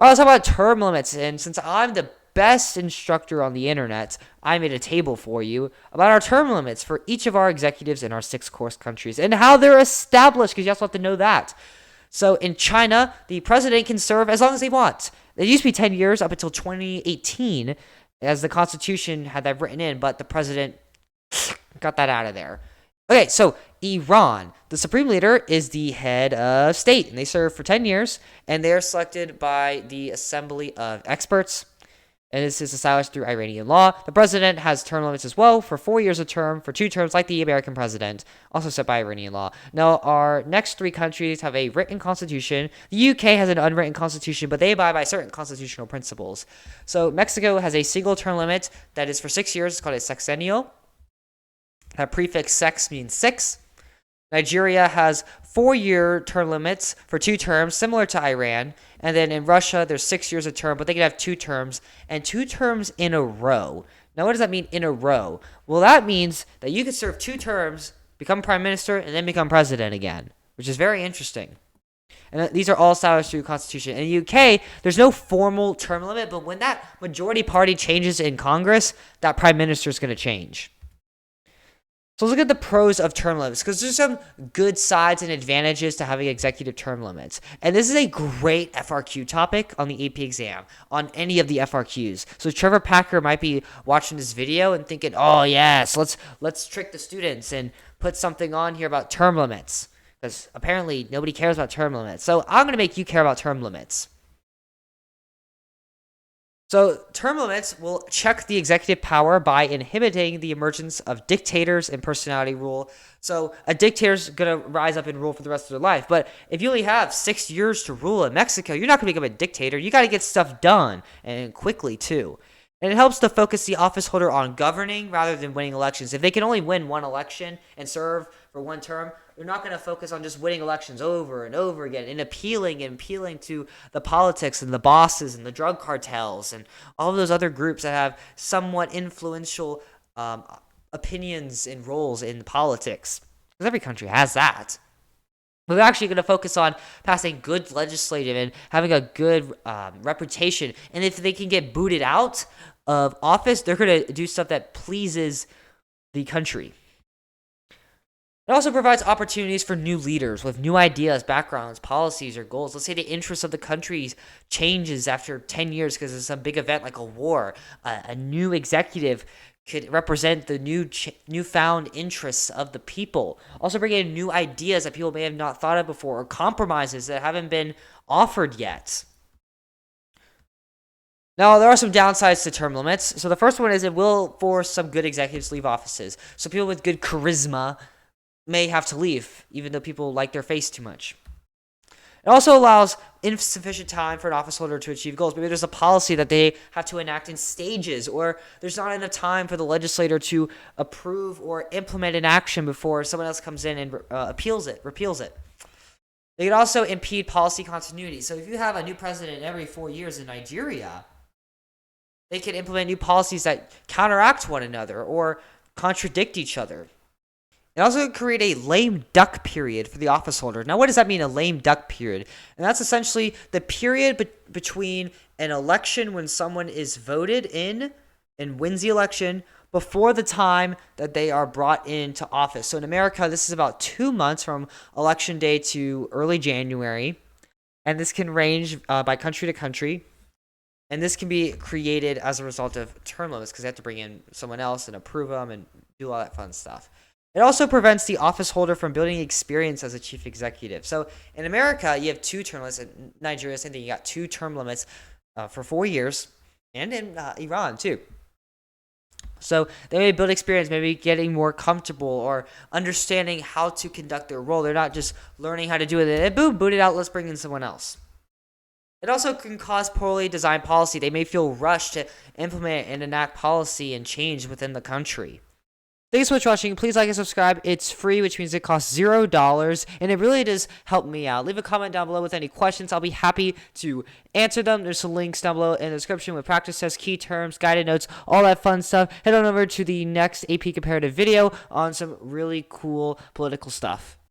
Let's talk about term limits. And since I'm the best instructor on the internet, I made a table for you about our term limits for each of our executives in our 6 course countries and how they're established, because you also have to know that. So in China, the president can serve as long as they want. It used to be 10 years up until 2018, as the Constitution had that written in, but the president got that out of there. Okay, so Iran, the supreme leader is the head of state, and they serve for 10 years, and they are selected by the Assembly of Experts, and this is established through Iranian law. The president has term limits as well for 4 years a term, for 2 terms like the American president, also set by Iranian law. Now, our next 3 countries have a written constitution. The UK has an unwritten constitution, but they abide by certain constitutional principles. So Mexico has a single term limit that is for 6 years. It's called a sexennial. That prefix sex means 6. Nigeria has 4-year term limits for 2 terms, similar to Iran. And then in Russia, there's 6 years a term, but they can have 2 terms, and 2 terms in a row. Now, what does that mean, in a row? Well, that means that you can serve 2 terms, become prime minister, and then become president again, which is very interesting. And these are all established through Constitution. In the UK, there's no formal term limit, but when that majority party changes in Congress, that prime minister is going to change. So let's look at the pros of term limits, because there's some good sides and advantages to having executive term limits. And this is a great FRQ topic on the AP exam, on any of the FRQs. So Trevor Packer might be watching this video and thinking, oh yes, let's trick the students and put something on here about term limits, because apparently nobody cares about term limits. So I'm going to make you care about term limits. So term limits will check the executive power by inhibiting the emergence of dictators and personality rule. So a dictator's going to rise up and rule for the rest of their life. But if you only have 6 years to rule in Mexico, you're not going to become a dictator. You got to get stuff done, and quickly too. And it helps to focus the office holder on governing rather than winning elections. If they can only win one election and serve for 1 term, they're not going to focus on just winning elections over and over again and appealing to the politics and the bosses and the drug cartels and all of those other groups that have somewhat influential opinions and roles in politics. Because every country has that. But they're actually going to focus on passing good legislative and having a good reputation. And if they can get booted out of office, they're going to do stuff that pleases the country. It also provides opportunities for new leaders with new ideas, backgrounds, policies, or goals. Let's say the interest of the country changes after 10 years because of some big event like a war. A new executive could represent the newfound interests of the people. Also bring in new ideas that people may have not thought of before, or compromises that haven't been offered yet. Now, there are some downsides to term limits. So the first one is it will force some good executives to leave offices. So people with good charisma may have to leave, even though people like their face too much. It also allows insufficient time for an office holder to achieve goals. Maybe there's a policy that they have to enact in stages, or there's not enough time for the legislator to approve or implement an action before someone else comes in and repeals it. They could also impede policy continuity. So if you have a new president every 4 years in Nigeria, they can implement new policies that counteract one another or contradict each other. It also create a lame duck period for the office holder. Now, what does that mean, a lame duck period? And that's essentially the period between an election when someone is voted in and wins the election before the time that they are brought into office. So in America, this is about 2 months from election day to early January. And this can range by country to country. And this can be created as a result of term limits because they have to bring in someone else and approve them and do all that fun stuff. It also prevents the office holder from building experience as a chief executive. So in America, you have 2 term limits. In Nigeria, same thing. You got 2 term limits for 4 years. And in Iran, too. So they may build experience, maybe getting more comfortable or understanding how to conduct their role. They're not just learning how to do it and boom, boot it out, let's bring in someone else. It also can cause poorly designed policy. They may feel rushed to implement and enact policy and change within the country. Thanks so much for watching. Please like and subscribe. It's free, which means it costs $0, and it really does help me out. Leave a comment down below with any questions. I'll be happy to answer them. There's some links down below in the description with practice tests, key terms, guided notes, all that fun stuff. Head on over to the next AP Comparative video on some really cool political stuff.